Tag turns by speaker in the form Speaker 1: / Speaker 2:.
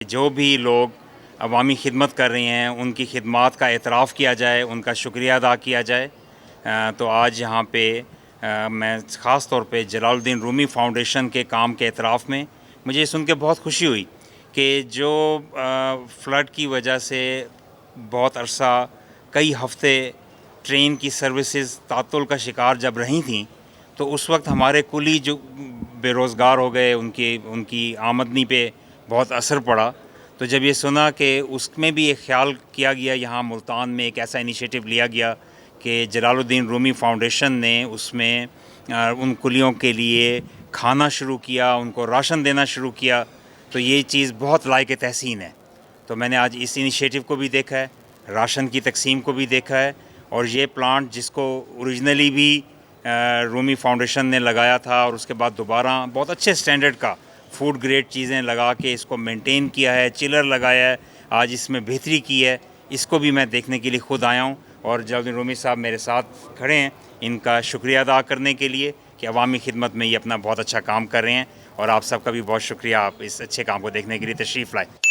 Speaker 1: جو بھی لوگ عوامی خدمت کر رہے ہیں ان کی خدمات کا اعتراف کیا جائے، ان کا شکریہ ادا کیا جائے۔ تو آج یہاں پہ میں خاص طور پہ جلال الدین رومی فاؤنڈیشن کے کام کے اعتراف میں مجھے سن کے بہت خوشی ہوئی کہ جو فلڈ کی وجہ سے بہت عرصہ کئی ہفتے ٹرین کی سروسز تعطل کا شکار جب رہی تھیں تو اس وقت ہمارے کلی جو بے روزگار ہو گئے، ان کی آمدنی پہ بہت اثر پڑا۔ تو جب یہ سنا کہ اس میں بھی ایک خیال کیا گیا، یہاں ملتان میں ایک ایسا انیشیٹو لیا گیا کہ جلال الدین رومی فاؤنڈیشن نے اس میں ان کلیوں کے لیے کھانا شروع کیا، ان کو راشن دینا شروع کیا، تو یہ چیز بہت لائق تحسین ہے۔ تو میں نے آج اس انیشیٹو کو بھی دیکھا ہے، راشن کی تقسیم کو بھی دیکھا ہے، اور یہ پلانٹ جس کو اوریجنلی بھی رومی فاؤنڈیشن نے لگایا تھا اور اس کے بعد دوبارہ بہت اچھے سٹینڈرڈ کا فوڈ گریڈ چیزیں لگا کے اس کو مینٹین کیا ہے، چلر لگایا ہے، آج اس میں بہتری کی ہے، اس کو بھی میں دیکھنے کے لیے خود آیا ہوں، اور جلال الدین رومی صاحب میرے ساتھ کھڑے ہیں ان کا شکریہ ادا کرنے کے لیے کہ عوامی خدمت میں یہ اپنا بہت اچھا کام کر رہے ہیں، اور آپ سب کا بھی بہت شکریہ، آپ اس اچھے کام کو دیکھنے کے لیے تشریف لائے۔